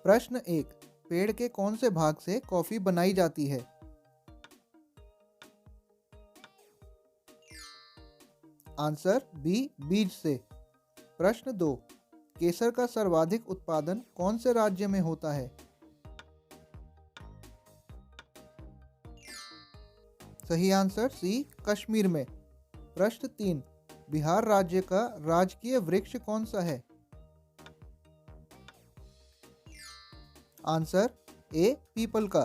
प्रश्न एक, पेड़ के कौन से भाग से कॉफी बनाई जाती है? आंसर बी, बीज से। प्रश्न दो, केसर का सर्वाधिक उत्पादन कौन से राज्य में होता है? सही आंसर सी, कश्मीर में। प्रश्न तीन, बिहार राज्य का राजकीय वृक्ष कौन सा है? आंसर ए, पीपल का।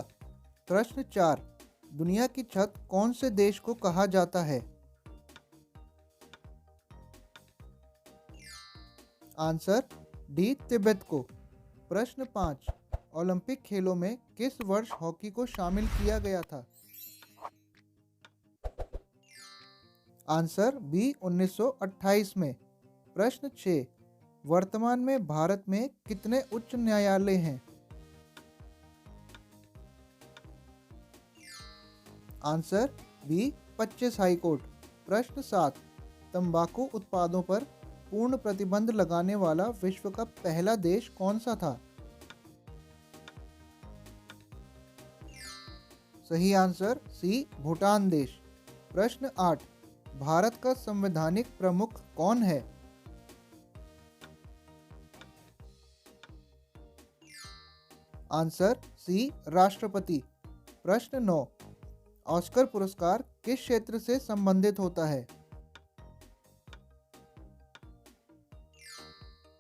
प्रश्न चार, दुनिया की छत कौन से देश को कहा जाता है? आंसर डी, तिब्बत को। प्रश्न पाँच, ओलंपिक खेलों में किस वर्ष हॉकी को शामिल किया गया था? आंसर बी, 1928 में। प्रश्न 6, वर्तमान में भारत में कितने उच्च न्यायालय हैं? Answer B, 25 high court. प्रश्न 7, तंबाकू उत्पादों पर पूर्ण प्रतिबंध लगाने वाला विश्व का पहला देश कौन सा था? सही आंसर सी, भूटान देश। प्रश्न 8, भारत का संवैधानिक प्रमुख कौन है? आंसर सी, राष्ट्रपति। प्रश्न 9, ऑस्कर पुरस्कार किस क्षेत्र से संबंधित होता है?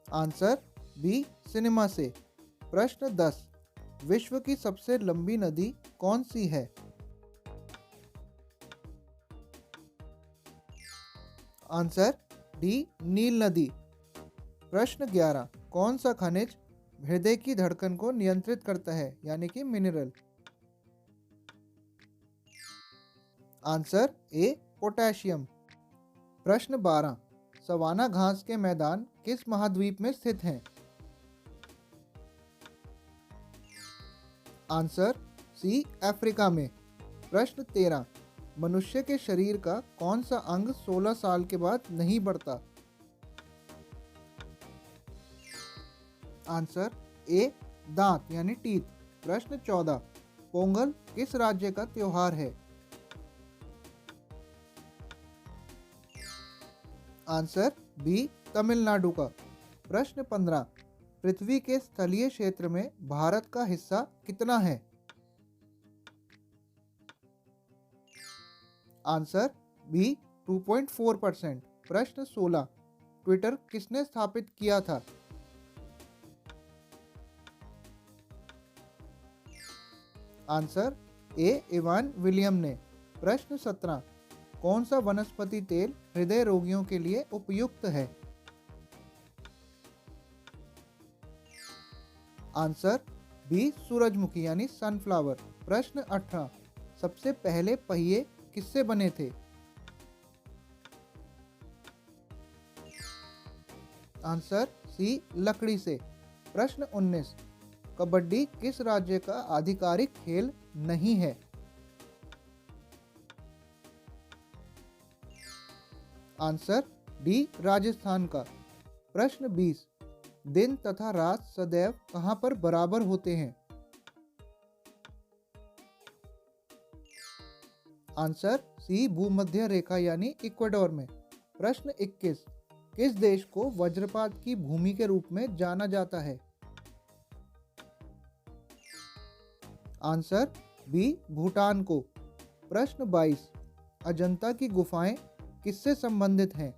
आंसर बी, सिनेमा से। प्रश्न 10, विश्व की सबसे लंबी नदी कौन सी है? आंसर डी, नील नदी। प्रश्न 11, कौन सा खनिज हृदय की धड़कन को नियंत्रित करता है, यानी कि मिनरल? Answer A, potassium. प्रश्न 12, सवाना घास के मैदान किस महाद्वीप में स्थित हैं? आंसर सी, अफ्रीका में। प्रश्न 13, मनुष्य के शरीर का कौन सा अंग 16 साल के बाद नहीं बढ़ता? आंसर ए, दांत यानी टीथ। प्रश्न 14, पोंगल किस राज्य का त्योहार है? आंसर बी, तमिलनाडु का। प्रश्न 15, पृथ्वी के स्थलीय क्षेत्र में भारत का हिस्सा कितना है? Answer B, 2.4%। प्रश्न 16, ट्विटर किसने स्थापित किया था? आंसर ए, इवान विलियम ने। प्रश्न 17, कौन सा वनस्पति तेल हृदय रोगियों के लिए उपयुक्त है? आंसर बी, सूरजमुखी यानी सनफ्लावर। प्रश्न 18, सबसे पहले पहिए किससे बने थे? आंसर सी, लकड़ी से। प्रश्न 19, कबड्डी किस राज्य का आधिकारिक खेल नहीं है? आंसर डी, राजस्थान का। प्रश्न 20, दिन तथा रात सदैव कहां पर बराबर होते हैं? आंसर सी, भूमध्य रेखा यानी इक्वेडोर में। प्रश्न 21, किस देश को वज्रपात की भूमि के रूप में जाना जाता है? आंसर बी, भूटान को। प्रश्न 22, अजंता की गुफाएं किससे संबंधित हैं?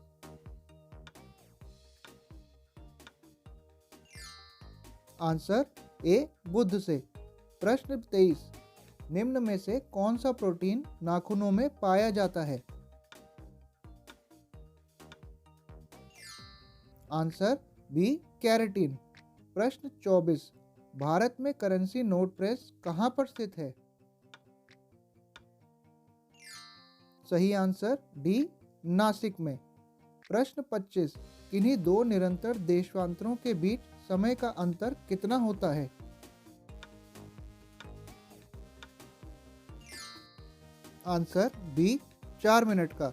आंसर ए, बुध से। प्रश्न 23, निम्न में से कौन सा प्रोटीन नाखूनों में पाया जाता है? Answer B, carotene. प्रश्न 24, भारत में करेंसी नोट प्रेस कहां पर स्थित है? सही आंसर डी, नासिक में। प्रश्न 25, किन्हीं दो निरंतर देशांतरों के बीच समय का अंतर कितना होता है? आंसर बी, 4 मिनट का।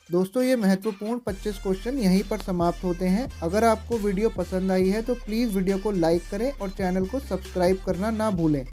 दोस्तों ये महत्वपूर्ण 25 क्वेश्चन यहीं पर समाप्त होते हैं। अगर आपको वीडियो पसंद आई है तो प्लीज़ वीडियो को लाइक करें और चैनल को सब्सक्राइब करना ना भूलें।